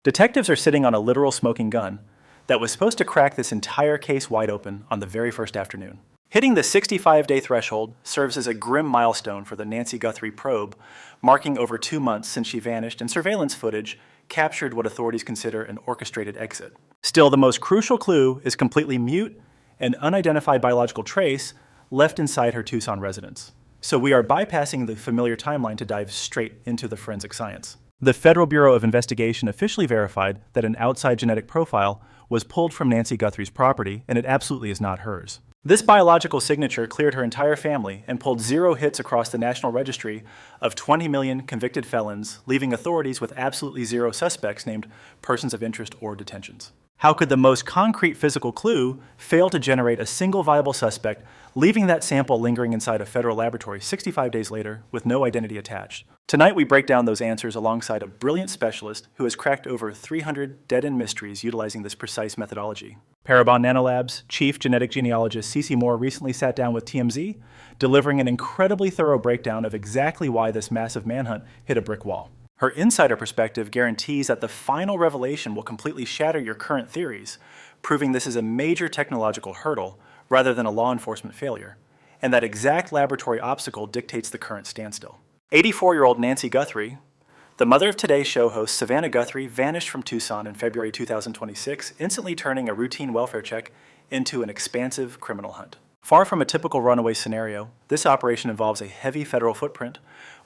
Detectives are sitting on a literal smoking gun that was supposed to crack this entire case wide open on the very first afternoon. Hitting the 65-day threshold serves as a grim milestone for the Nancy Guthrie probe, marking over 2 months since she vanished, and surveillance footage captured what authorities consider an orchestrated exit. Still, the most crucial clue is completely mute and unidentified biological trace left inside her Tucson residence. So we are bypassing the familiar timeline to dive straight into the forensic science. The Federal Bureau of Investigation officially verified that an outside genetic profile was pulled from Nancy Guthrie's property, and it absolutely is not hers. This biological signature cleared her entire family and pulled 0 hits across the National Registry of 20 million convicted felons, leaving authorities with absolutely 0 suspects named persons of interest or detentions. How could the most concrete physical clue fail to generate a single viable suspect, leaving that sample lingering inside a federal laboratory 65 days later with no identity attached? Tonight we break down those answers alongside a brilliant specialist who has cracked over 300 dead-end mysteries utilizing this precise methodology. Parabon Nanolabs chief genetic genealogist Cece Moore recently sat down with TMZ, delivering an incredibly thorough breakdown of exactly why this massive manhunt hit a brick wall. Her insider perspective guarantees that the final revelation will completely shatter your current theories, proving this is a major technological hurdle rather than a law enforcement failure, and that exact laboratory obstacle dictates the current standstill. 84-year-old Nancy Guthrie, the mother of Today's Show host Savannah Guthrie, vanished from Tucson in February 2026, instantly turning a routine welfare check into an expansive criminal hunt. Far from a typical runaway scenario, this operation involves a heavy federal footprint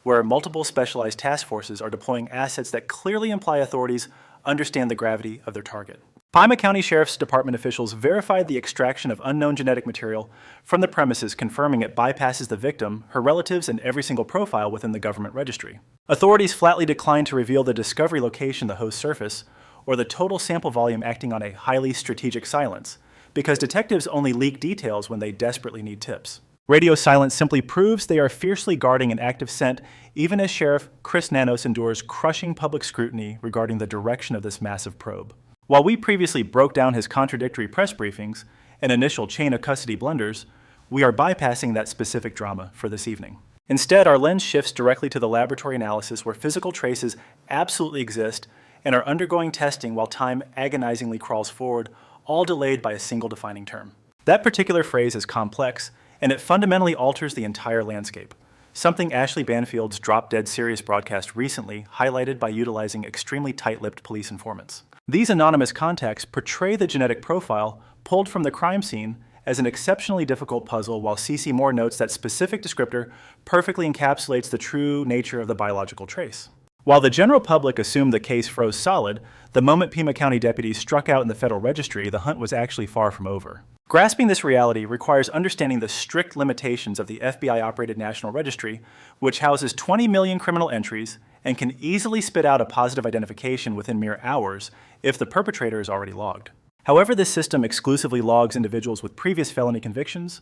where multiple specialized task forces are deploying assets that clearly imply authorities understand the gravity of their target. Pima County Sheriff's Department officials verified the extraction of unknown genetic material from the premises, confirming it bypasses the victim, her relatives, and every single profile within the government registry. Authorities flatly declined to reveal the discovery location, the host surface, or the total sample volume, acting on a highly strategic silence, because detectives only leak details when they desperately need tips. Radio silence simply proves they are fiercely guarding an active scent, even as Sheriff Chris Nanos endures crushing public scrutiny regarding the direction of this massive probe. While we previously broke down his contradictory press briefings and initial chain of custody blunders, we are bypassing that specific drama for this evening. Instead, our lens shifts directly to the laboratory analysis where physical traces absolutely exist and are undergoing testing while time agonizingly crawls forward, all delayed by a single defining term. That particular phrase is complex, and it fundamentally alters the entire landscape, something Ashley Banfield's Drop Dead Serious broadcast recently highlighted by utilizing extremely tight-lipped police informants. These anonymous contacts portray the genetic profile pulled from the crime scene as an exceptionally difficult puzzle, while Cece Moore notes that specific descriptor perfectly encapsulates the true nature of the biological trace. While the general public assumed the case froze solid, the moment Pima County deputies struck out in the federal registry, the hunt was actually far from over. Grasping this reality requires understanding the strict limitations of the FBI-operated National Registry, which houses 20 million criminal entries and can easily spit out a positive identification within mere hours if the perpetrator is already logged. However, this system exclusively logs individuals with previous felony convictions,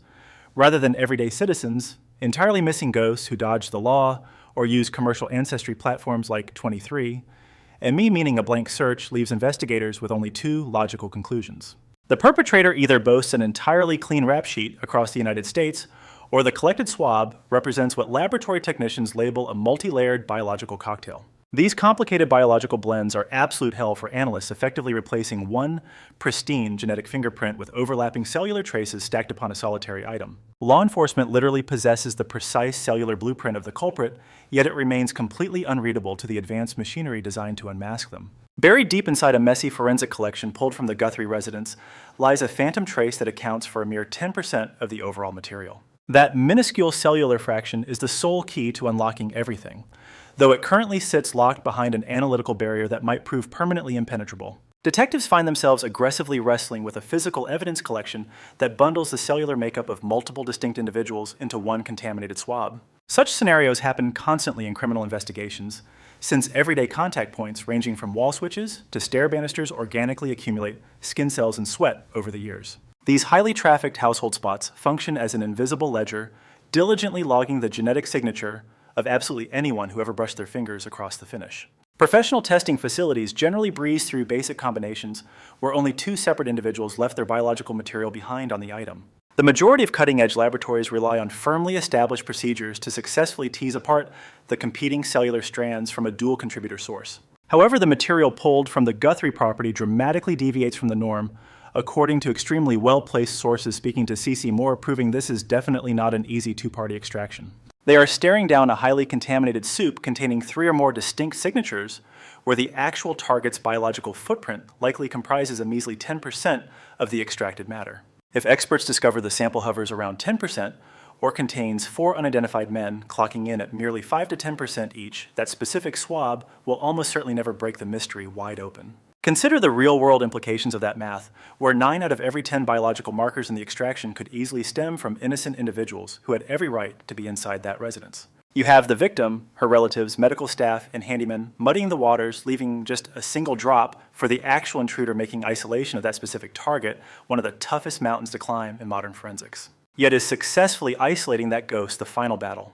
rather than everyday citizens, entirely missing ghosts who dodge the law or use commercial ancestry platforms like 23, and me meaning a blank search leaves investigators with only 2 logical conclusions. The perpetrator either boasts an entirely clean rap sheet across the United States, or the collected swab represents what laboratory technicians label a multi-layered biological cocktail. These complicated biological blends are absolute hell for analysts, effectively replacing one pristine genetic fingerprint with overlapping cellular traces stacked upon a solitary item. Law enforcement literally possesses the precise cellular blueprint of the culprit, yet it remains completely unreadable to the advanced machinery designed to unmask them. Buried deep inside a messy forensic collection pulled from the Guthrie residence lies a phantom trace that accounts for a mere 10% of the overall material. That minuscule cellular fraction is the sole key to unlocking everything, though it currently sits locked behind an analytical barrier that might prove permanently impenetrable. Detectives find themselves aggressively wrestling with a physical evidence collection that bundles the cellular makeup of multiple distinct individuals into one contaminated swab. Such scenarios happen constantly in criminal investigations, since everyday contact points ranging from wall switches to stair banisters organically accumulate skin cells and sweat over the years. These highly trafficked household spots function as an invisible ledger, diligently logging the genetic signature of absolutely anyone who ever brushed their fingers across the finish. Professional testing facilities generally breeze through basic combinations where only 2 separate individuals left their biological material behind on the item. The majority of cutting-edge laboratories rely on firmly established procedures to successfully tease apart the competing cellular strands from a dual contributor source. However, the material pulled from the Guthrie property dramatically deviates from the norm, according to extremely well-placed sources speaking to C.C. Moore, proving this is definitely not an easy two-party extraction. They are staring down a highly contaminated soup containing 3 or more distinct signatures, where the actual target's biological footprint likely comprises a measly 10% of the extracted matter. If experts discover the sample hovers around 10%, or contains 4 unidentified men clocking in at merely 5 to 10% each, that specific swab will almost certainly never break the mystery wide open. Consider the real-world implications of that math, where 9 out of every 10 biological markers in the extraction could easily stem from innocent individuals who had every right to be inside that residence. You have the victim, her relatives, medical staff, and handymen muddying the waters, leaving just a single drop for the actual intruder, making isolation of that specific target one of the toughest mountains to climb in modern forensics. Yet is successfully isolating that ghost the final battle?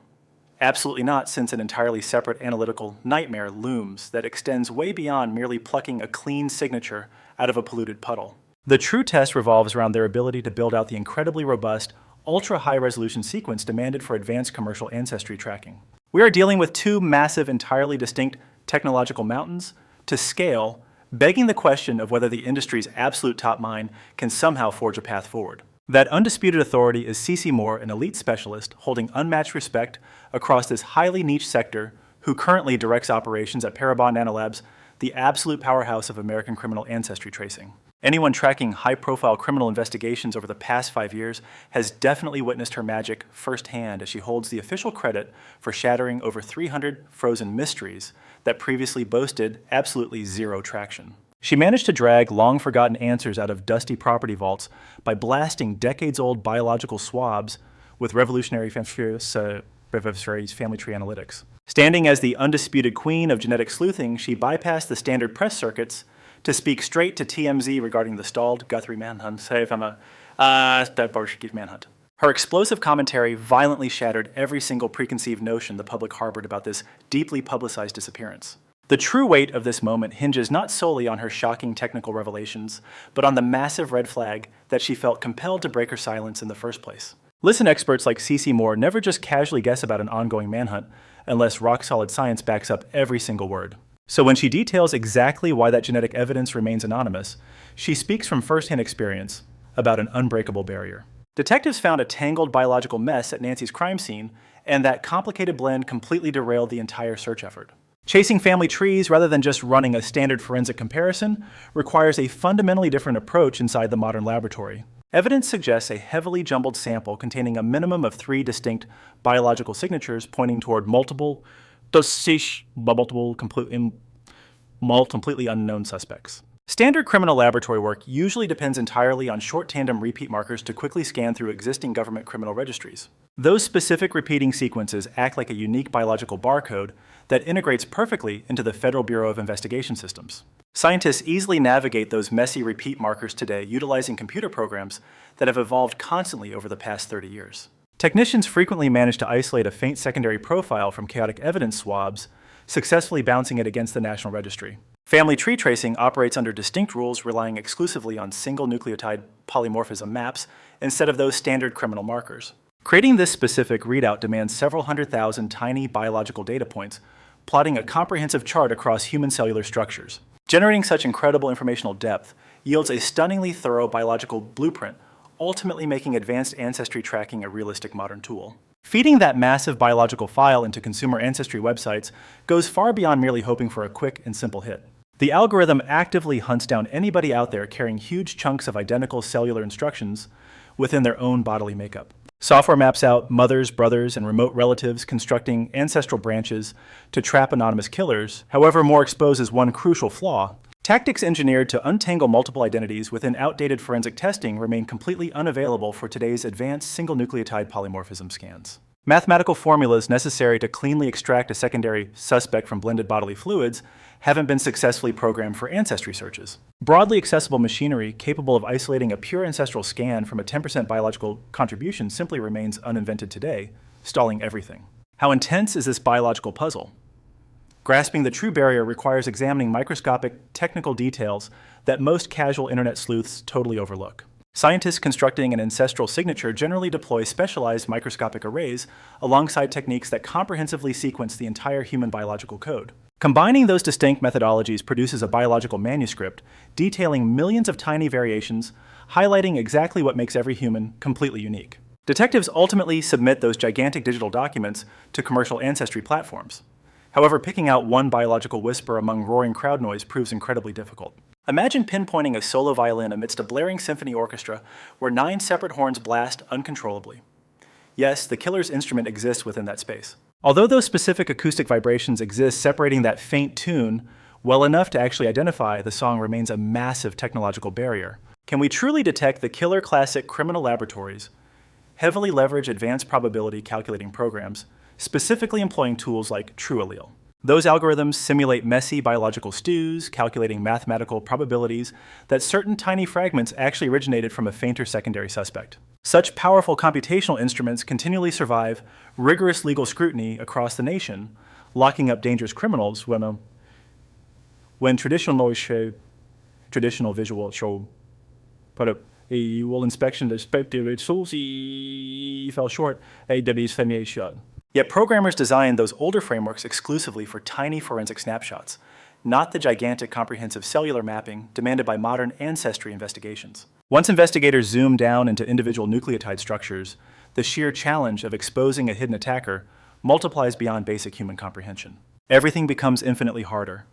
Absolutely not, since an entirely separate analytical nightmare looms that extends way beyond merely plucking a clean signature out of a polluted puddle. The true test revolves around their ability to build out the incredibly robust, ultra-high-resolution sequence demanded for advanced commercial ancestry tracking. We are dealing with 2 massive, entirely distinct technological mountains to scale, begging the question of whether the industry's absolute top mind can somehow forge a path forward. That undisputed authority is C.C. Moore, an elite specialist holding unmatched respect across this highly niche sector, who currently directs operations at Parabon Nanolabs, the absolute powerhouse of American criminal ancestry tracing. Anyone tracking high-profile criminal investigations over the past 5 years has definitely witnessed her magic firsthand as she holds the official credit for shattering over 300 frozen mysteries that previously boasted absolutely zero traction. She managed to drag long-forgotten answers out of dusty property vaults by blasting decades-old biological swabs with revolutionary family tree analytics. Standing as the undisputed queen of genetic sleuthing, she bypassed the standard press circuits to speak straight to TMZ regarding the stalled Guthrie manhunt. Manhunt. Her explosive commentary violently shattered every single preconceived notion the public harbored about this deeply publicized disappearance. The true weight of this moment hinges not solely on her shocking technical revelations, but on the massive red flag that she felt compelled to break her silence in the first place. Listen, experts like C.C. Moore never just casually guess about an ongoing manhunt unless rock-solid science backs up every single word. So when she details exactly why that genetic evidence remains anonymous, she speaks from first-hand experience about an unbreakable barrier. Detectives found a tangled biological mess at Nancy's crime scene, and that complicated blend completely derailed the entire search effort. Chasing family trees rather than just running a standard forensic comparison requires a fundamentally different approach inside the modern laboratory. Evidence suggests a heavily jumbled sample containing a minimum of 3 distinct biological signatures pointing toward multiple completely unknown suspects. Standard criminal laboratory work usually depends entirely on short tandem repeat markers to quickly scan through existing government criminal registries. Those specific repeating sequences act like a unique biological barcode that integrates perfectly into the Federal Bureau of Investigation systems. Scientists easily navigate those messy repeat markers today utilizing computer programs that have evolved constantly over the past 30 years. Technicians frequently manage to isolate a faint secondary profile from chaotic evidence swabs, successfully bouncing it against the National Registry. Family tree tracing operates under distinct rules, relying exclusively on single nucleotide polymorphism maps instead of those standard criminal markers. Creating this specific readout demands several 100,000 tiny biological data points, plotting a comprehensive chart across human cellular structures. Generating such incredible informational depth yields a stunningly thorough biological blueprint, ultimately making advanced ancestry tracking a realistic modern tool. Feeding that massive biological file into consumer ancestry websites goes far beyond merely hoping for a quick and simple hit. The algorithm actively hunts down anybody out there carrying huge chunks of identical cellular instructions within their own bodily makeup. Software maps out mothers, brothers, and remote relatives, constructing ancestral branches to trap anonymous killers. However, Moore exposes one crucial flaw. Tactics engineered to untangle multiple identities within outdated forensic testing remain completely unavailable for today's advanced single nucleotide polymorphism scans. Mathematical formulas necessary to cleanly extract a secondary suspect from blended bodily fluids haven't been successfully programmed for ancestry searches. Broadly accessible machinery capable of isolating a pure ancestral scan from a 10% biological contribution simply remains uninvented today, stalling everything. How intense is this biological puzzle? Grasping the true barrier requires examining microscopic technical details that most casual internet sleuths totally overlook. Scientists constructing an ancestral signature generally deploy specialized microscopic arrays alongside techniques that comprehensively sequence the entire human biological code. Combining those distinct methodologies produces a biological manuscript detailing millions of tiny variations, highlighting exactly what makes every human completely unique. Detectives ultimately submit those gigantic digital documents to commercial ancestry platforms. However, picking out one biological whisper among roaring crowd noise proves incredibly difficult. Imagine pinpointing a solo violin amidst a blaring symphony orchestra where 9 separate horns blast uncontrollably. Yes, the killer's instrument exists within that space. Although those specific acoustic vibrations exist separating that faint tune well enough to actually identify, the song remains a massive technological barrier. Can we truly detect the killer classic criminal laboratories heavily leverage advanced probability calculating programs, specifically employing tools like TrueAllele? Those algorithms simulate messy biological stews, calculating mathematical probabilities that certain tiny fragments actually originated from a fainter secondary suspect. Such powerful computational instruments continually survive rigorous legal scrutiny across the nation, locking up dangerous criminals when traditional visual show put up a will inspection perspective fell short a Yet programmers designed those older frameworks exclusively for tiny forensic snapshots, not the gigantic comprehensive cellular mapping demanded by modern ancestry investigations. Once investigators zoom down into individual nucleotide structures, the sheer challenge of exposing a hidden attacker multiplies beyond basic human comprehension. Everything becomes infinitely harder.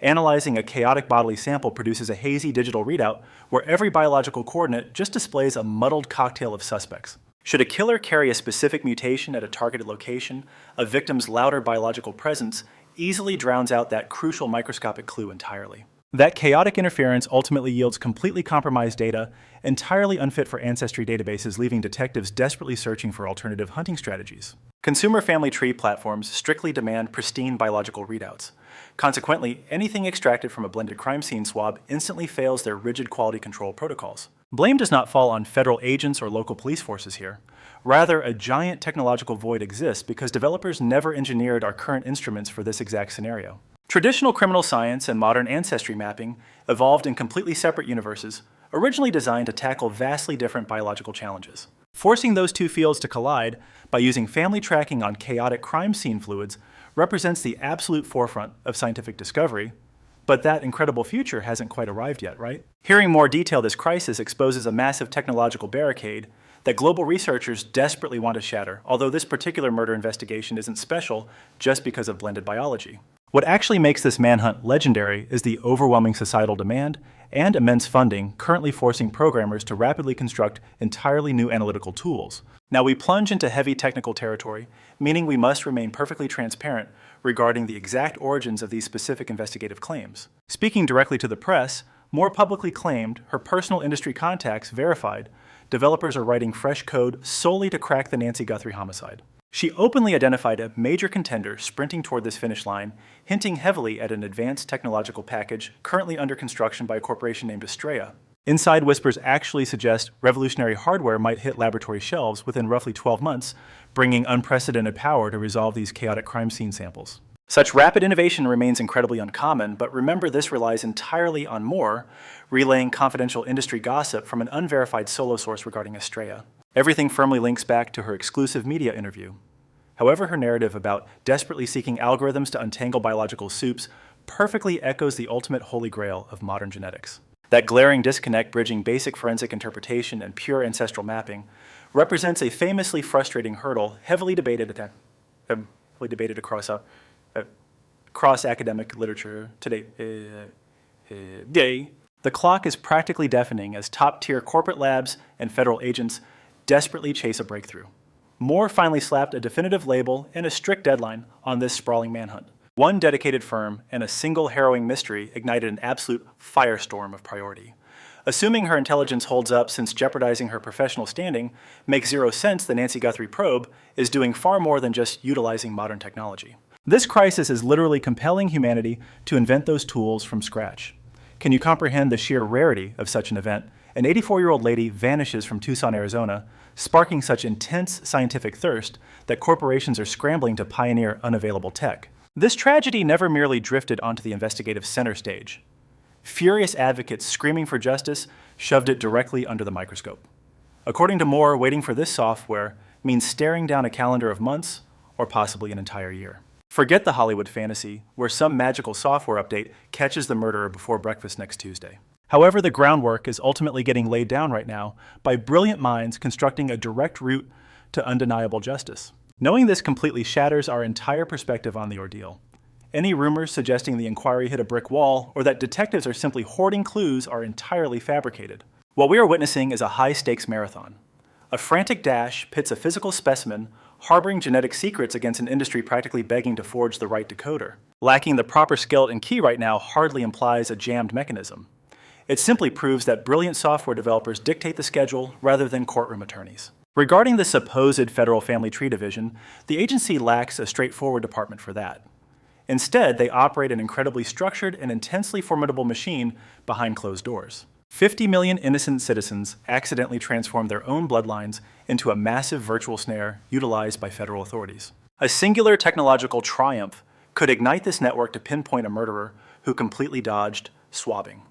Analyzing a chaotic bodily sample produces a hazy digital readout where every biological coordinate just displays a muddled cocktail of suspects. Should a killer carry a specific mutation at a targeted location, a victim's louder biological presence easily drowns out that crucial microscopic clue entirely. That chaotic interference ultimately yields completely compromised data, entirely unfit for ancestry databases, leaving detectives desperately searching for alternative hunting strategies. Consumer family tree platforms strictly demand pristine biological readouts. Consequently, anything extracted from a blended crime scene swab instantly fails their rigid quality control protocols. Blame does not fall on federal agents or local police forces here. Rather, a giant technological void exists because developers never engineered our current instruments for this exact scenario. Traditional criminal science and modern ancestry mapping evolved in completely separate universes, originally designed to tackle vastly different biological challenges. Forcing those two fields to collide by using family tracking on chaotic crime scene fluids represents the absolute forefront of scientific discovery, but that incredible future hasn't quite arrived yet, right? Hearing more detail, this crisis exposes a massive technological barricade that global researchers desperately want to shatter, although this particular murder investigation isn't special just because of blended biology. What actually makes this manhunt legendary is the overwhelming societal demand and immense funding currently forcing programmers to rapidly construct entirely new analytical tools. Now we plunge into heavy technical territory, meaning we must remain perfectly transparent regarding the exact origins of these specific investigative claims. Speaking directly to the press, more publicly claimed, her personal industry contacts verified, developers are writing fresh code solely to crack the Nancy Guthrie homicide. She openly identified a major contender sprinting toward this finish line, hinting heavily at an advanced technological package currently under construction by a corporation named Estrella. Inside whispers actually suggest revolutionary hardware might hit laboratory shelves within roughly 12 months, bringing unprecedented power to resolve these chaotic crime scene samples. Such rapid innovation remains incredibly uncommon, but remember this relies entirely on more, relaying confidential industry gossip from an unverified solo source regarding Estrella. Everything firmly links back to her exclusive media interview. However, her narrative about desperately seeking algorithms to untangle biological soups perfectly echoes the ultimate holy grail of modern genetics. That glaring disconnect bridging basic forensic interpretation and pure ancestral mapping represents a famously frustrating hurdle heavily debated across academic literature today. The clock is practically deafening as top-tier corporate labs and federal agents desperately chase a breakthrough. Moore finally slapped a definitive label and a strict deadline on this sprawling manhunt. One dedicated firm and a single harrowing mystery ignited an absolute firestorm of priority. Assuming her intelligence holds up since jeopardizing her professional standing makes zero sense, the Nancy Guthrie probe is doing far more than just utilizing modern technology. This crisis is literally compelling humanity to invent those tools from scratch. Can you comprehend the sheer rarity of such an event? An 84-year-old lady vanishes from Tucson, Arizona, sparking such intense scientific thirst that corporations are scrambling to pioneer unavailable tech. This tragedy never merely drifted onto the investigative center stage. Furious advocates screaming for justice shoved it directly under the microscope. According to Moore, waiting for this software means staring down a calendar of months or possibly an entire year. Forget the Hollywood fantasy, where some magical software update catches the murderer before breakfast next Tuesday. However, the groundwork is ultimately getting laid down right now by brilliant minds constructing a direct route to undeniable justice. Knowing this completely shatters our entire perspective on the ordeal. Any rumors suggesting the inquiry hit a brick wall or that detectives are simply hoarding clues are entirely fabricated. What we are witnessing is a high-stakes marathon. A frantic dash pits a physical specimen harboring genetic secrets against an industry practically begging to forge the right decoder. Lacking the proper skeleton key right now hardly implies a jammed mechanism. It simply proves that brilliant software developers dictate the schedule rather than courtroom attorneys. Regarding the supposed Federal Family Tree Division, the agency lacks a straightforward department for that. Instead, they operate an incredibly structured and intensely formidable machine behind closed doors. 50 million innocent citizens accidentally transformed their own bloodlines into a massive virtual snare utilized by federal authorities. A singular technological triumph could ignite this network to pinpoint a murderer who completely dodged swabbing.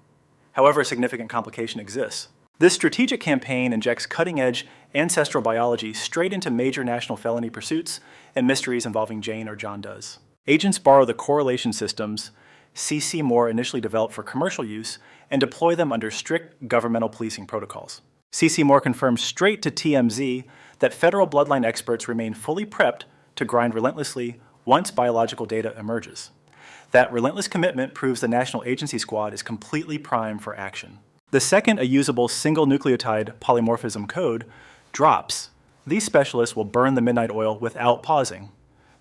However, a significant complication exists. This strategic campaign injects cutting-edge ancestral biology straight into major national felony pursuits and mysteries involving Jane or John Does. Agents borrow the correlation systems C.C. Moore initially developed for commercial use and deploy them under strict governmental policing protocols. C.C. Moore confirms straight to TMZ that federal bloodline experts remain fully prepped to grind relentlessly once biological data emerges. That relentless commitment proves the National Agency Squad is completely primed for action. The second a usable single nucleotide polymorphism code drops, these specialists will burn the midnight oil without pausing.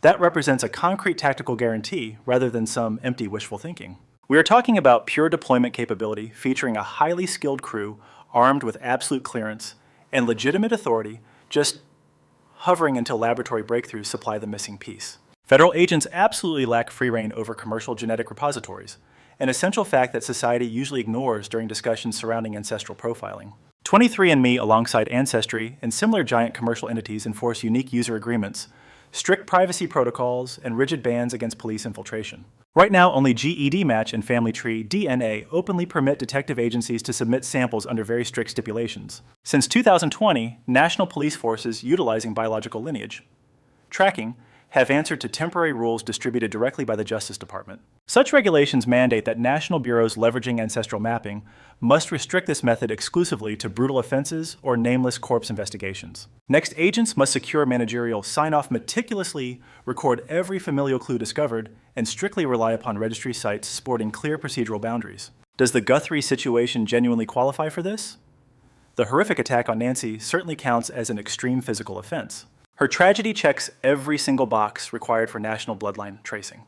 That represents a concrete tactical guarantee rather than some empty wishful thinking. We are talking about pure deployment capability featuring a highly skilled crew armed with absolute clearance and legitimate authority, just hovering until laboratory breakthroughs supply the missing piece. Federal agents absolutely lack free rein over commercial genetic repositories, an essential fact that society usually ignores during discussions surrounding ancestral profiling. 23andMe, alongside Ancestry and similar giant commercial entities, enforce unique user agreements, strict privacy protocols, and rigid bans against police infiltration. Right now, only GED Match and Family Tree DNA openly permit detective agencies to submit samples under very strict stipulations. Since 2020, national police forces utilizing biological lineage tracking have answered to temporary rules distributed directly by the Justice Department. Such regulations mandate that national bureaus leveraging ancestral mapping must restrict this method exclusively to brutal offenses or nameless corpse investigations. Next, agents must secure managerial sign-off, meticulously record every familial clue discovered, and strictly rely upon registry sites sporting clear procedural boundaries. Does the Guthrie situation genuinely qualify for this? The horrific attack on Nancy certainly counts as an extreme physical offense. Her tragedy checks every single box required for national bloodline tracing.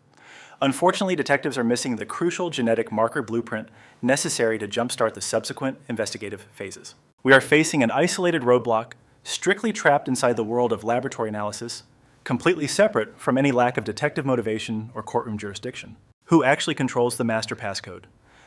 Unfortunately, detectives are missing the crucial genetic marker blueprint necessary to jumpstart the subsequent investigative phases. We are facing an isolated roadblock, strictly trapped inside the world of laboratory analysis, completely separate from any lack of detective motivation or courtroom jurisdiction. Who actually controls the master passcode?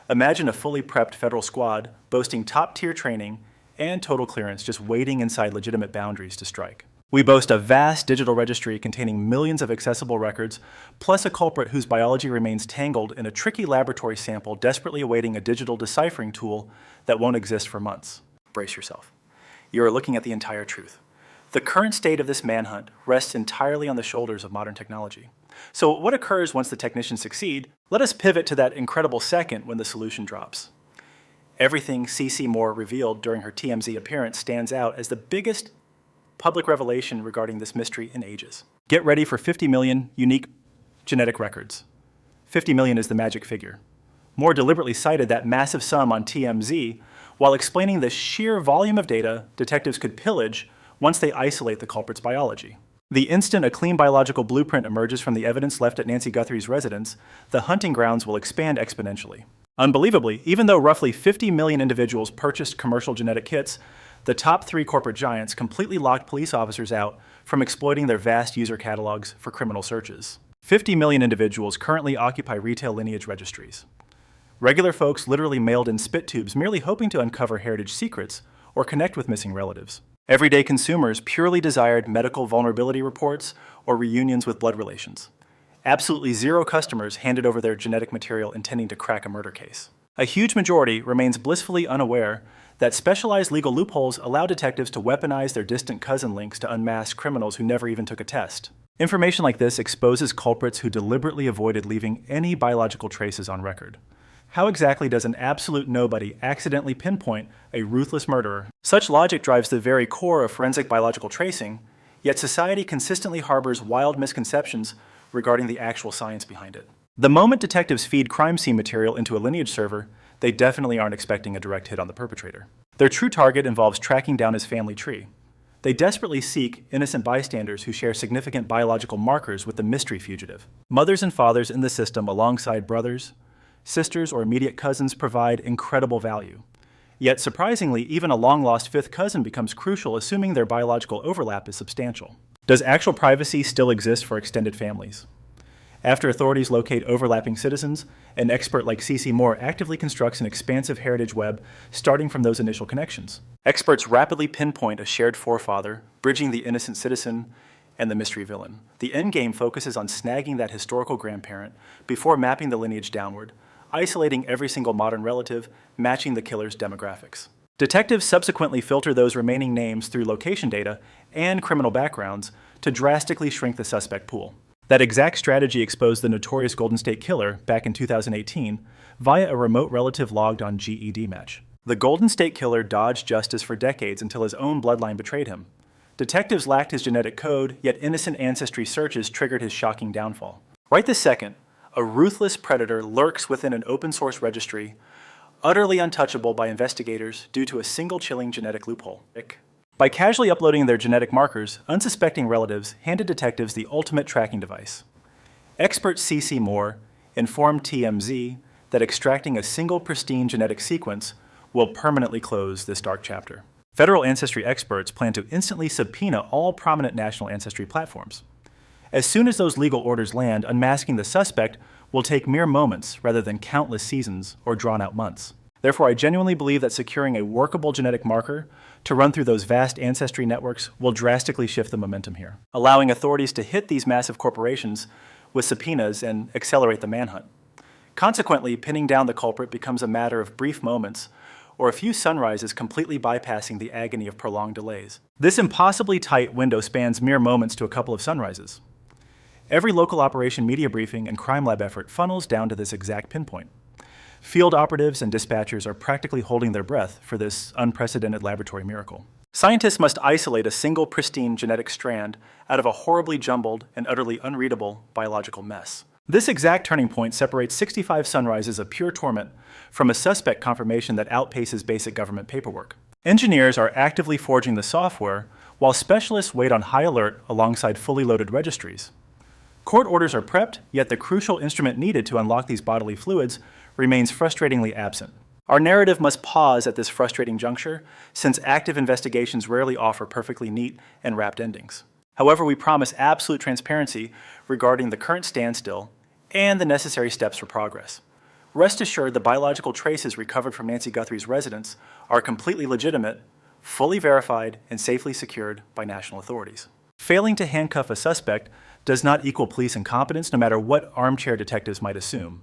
Imagine a fully prepped federal squad boasting top-tier training and total clearance just waiting inside legitimate boundaries to strike. We boast a vast digital registry containing millions of accessible records, plus a culprit whose biology remains tangled in a tricky laboratory sample desperately awaiting a digital deciphering tool that won't exist for months. Brace yourself. You are looking at the entire truth. The current state of this manhunt rests entirely on the shoulders of modern technology. So what occurs once the technicians succeed? Let us pivot to that incredible second when the solution drops. Everything C.C. Moore revealed during her TMZ appearance stands out as the biggest public revelation regarding this mystery in ages. Get ready for 50 million unique genetic records. 50 million is the magic figure. Moore deliberately cited that massive sum on TMZ while explaining the sheer volume of data detectives could pillage once they isolate the culprit's biology. The instant a clean biological blueprint emerges from the evidence left at Nancy Guthrie's residence, the hunting grounds will expand exponentially. Unbelievably, even though roughly 50 million individuals purchased commercial genetic kits, the top 3 corporate giants completely locked police officers out from exploiting their vast user catalogs for criminal searches. 50 million individuals currently occupy retail lineage registries. Regular folks literally mailed in spit tubes merely hoping to uncover heritage secrets or connect with missing relatives. Everyday consumers purely desired medical vulnerability reports or reunions with blood relations. Absolutely zero customers handed over their genetic material intending to crack a murder case. A huge majority remains blissfully unaware that specialized legal loopholes allow detectives to weaponize their distant cousin links to unmask criminals who never even took a test. Information like this exposes culprits who deliberately avoided leaving any biological traces on record. How exactly does an absolute nobody accidentally pinpoint a ruthless murderer? Such logic drives the very core of forensic biological tracing, yet society consistently harbors wild misconceptions regarding the actual science behind it. The moment detectives feed crime scene material into a lineage server, they definitely aren't expecting a direct hit on the perpetrator. Their true target involves tracking down his family tree. They desperately seek innocent bystanders who share significant biological markers with the mystery fugitive. Mothers and fathers in the system alongside brothers, sisters, or immediate cousins provide incredible value. Yet surprisingly, even a long-lost fifth cousin becomes crucial, assuming their biological overlap is substantial. Does actual privacy still exist for extended families? After authorities locate overlapping citizens, an expert like C.C. Moore actively constructs an expansive heritage web starting from those initial connections. Experts rapidly pinpoint a shared forefather, bridging the innocent citizen and the mystery villain. The endgame focuses on snagging that historical grandparent before mapping the lineage downward, isolating every single modern relative, matching the killer's demographics. Detectives subsequently filter those remaining names through location data and criminal backgrounds to drastically shrink the suspect pool. That exact strategy exposed the notorious Golden State Killer back in 2018 via a remote relative logged on GED match. The Golden State Killer dodged justice for decades until his own bloodline betrayed him. Detectives lacked his genetic code, yet innocent ancestry searches triggered his shocking downfall. Right this second, a ruthless predator lurks within an open-source registry, utterly untouchable by investigators due to a single chilling genetic loophole. By casually uploading their genetic markers, unsuspecting relatives handed detectives the ultimate tracking device. Expert C.C. Moore informed TMZ that extracting a single pristine genetic sequence will permanently close this dark chapter. Federal ancestry experts plan to instantly subpoena all prominent national ancestry platforms. As soon as those legal orders land, unmasking the suspect will take mere moments rather than countless seasons or drawn-out months. Therefore, I genuinely believe that securing a workable genetic marker to run through those vast ancestry networks will drastically shift the momentum here, allowing authorities to hit these massive corporations with subpoenas and accelerate the manhunt. Consequently, pinning down the culprit becomes a matter of brief moments or a few sunrises, completely bypassing the agony of prolonged delays. This impossibly tight window spans mere moments to a couple of sunrises. Every local operation media briefing and crime lab effort funnels down to this exact pinpoint. Field operatives and dispatchers are practically holding their breath for this unprecedented laboratory miracle. Scientists must isolate a single pristine genetic strand out of a horribly jumbled and utterly unreadable biological mess. This exact turning point separates 65 sunrises of pure torment from a suspect confirmation that outpaces basic government paperwork. Engineers are actively forging the software, while specialists wait on high alert alongside fully loaded registries. Court orders are prepped, yet the crucial instrument needed to unlock these bodily fluids remains frustratingly absent. Our narrative must pause at this frustrating juncture, since active investigations rarely offer perfectly neat and wrapped endings. However, we promise absolute transparency regarding the current standstill and the necessary steps for progress. Rest assured, the biological traces recovered from Nancy Guthrie's residence are completely legitimate, fully verified, and safely secured by national authorities. Failing to handcuff a suspect does not equal police incompetence, no matter what armchair detectives might assume.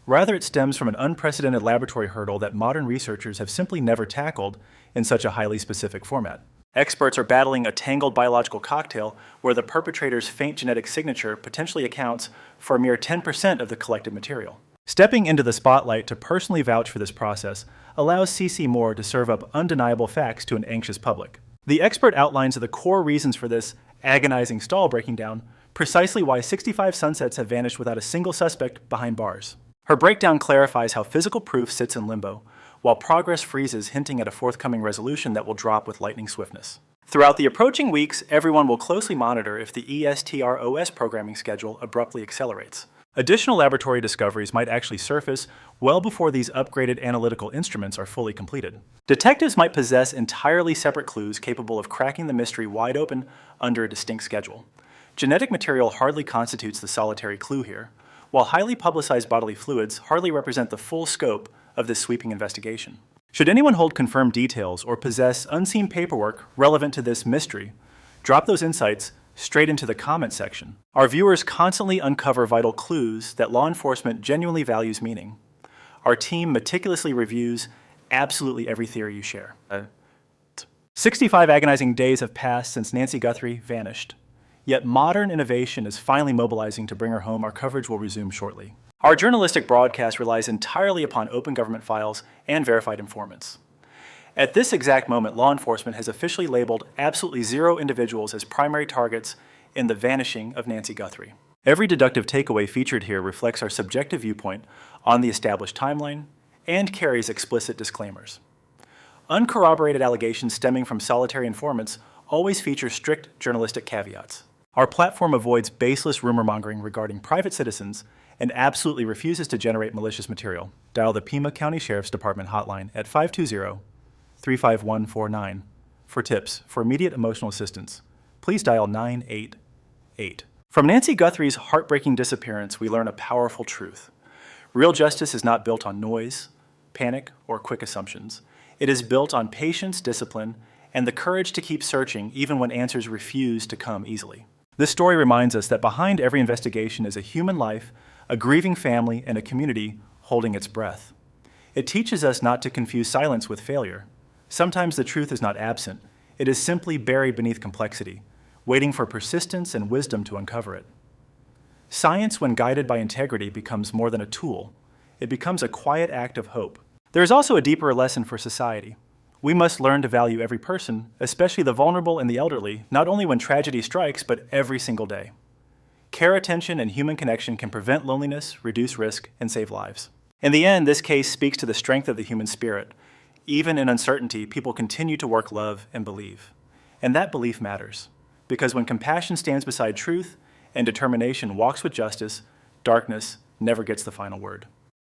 Rather, it stems from an unprecedented laboratory hurdle that modern researchers have simply never tackled in such a highly specific format. Experts are battling a tangled biological cocktail where the perpetrator's faint genetic signature potentially accounts for a mere 10% of the collected material. Stepping into the spotlight to personally vouch for this process allows C.C. Moore to serve up undeniable facts to an anxious public. The expert outlines the core reasons for this agonizing stall breaking down, precisely why 65 sunsets have vanished without a single suspect behind bars. Her breakdown clarifies how physical proof sits in limbo, while progress freezes, hinting at a forthcoming resolution that will drop with lightning swiftness. Throughout the approaching weeks, everyone will closely monitor if the ESTROS programming schedule abruptly accelerates. Additional laboratory discoveries might actually surface well before these upgraded analytical instruments are fully completed. Detectives might possess entirely separate clues capable of cracking the mystery wide open under a distinct schedule. Genetic material hardly constitutes the solitary clue here, while highly publicized bodily fluids hardly represent the full scope of this sweeping investigation. Should anyone hold confirmed details or possess unseen paperwork relevant to this mystery, drop those insights straight into the comment section. Our viewers constantly uncover vital clues that law enforcement genuinely values meaning. Our team meticulously reviews absolutely every theory you share. 65 agonizing days have passed since Nancy Guthrie vanished. Yet modern innovation is finally mobilizing to bring her home. Our coverage will resume shortly. Our journalistic broadcast relies entirely upon open government files and verified informants. At this exact moment, law enforcement has officially labeled absolutely 0 individuals as primary targets in the vanishing of Nancy Guthrie. Every deductive takeaway featured here reflects our subjective viewpoint on the established timeline and carries explicit disclaimers. Uncorroborated allegations stemming from solitary informants always feature strict journalistic caveats. Our platform avoids baseless rumor-mongering regarding private citizens and absolutely refuses to generate malicious material. Dial the Pima County Sheriff's Department hotline at 520-35149 for tips. For immediate emotional assistance, please dial 988. From Nancy Guthrie's heartbreaking disappearance, we learn a powerful truth. Real justice is not built on noise, panic, or quick assumptions. It is built on patience, discipline, and the courage to keep searching even when answers refuse to come easily. This story reminds us that behind every investigation is a human life, a grieving family, and a community holding its breath. It teaches us not to confuse silence with failure. Sometimes the truth is not absent. It is simply buried beneath complexity, waiting for persistence and wisdom to uncover it. Science, when guided by integrity, becomes more than a tool. It becomes a quiet act of hope. There is also a deeper lesson for society. We must learn to value every person, especially the vulnerable and the elderly, not only when tragedy strikes, but every single day. Care, attention, and human connection can prevent loneliness, reduce risk, and save lives. In the end, this case speaks to the strength of the human spirit. Even in uncertainty, people continue to work, love, and believe. And that belief matters, because when compassion stands beside truth and determination walks with justice, darkness never gets the final word.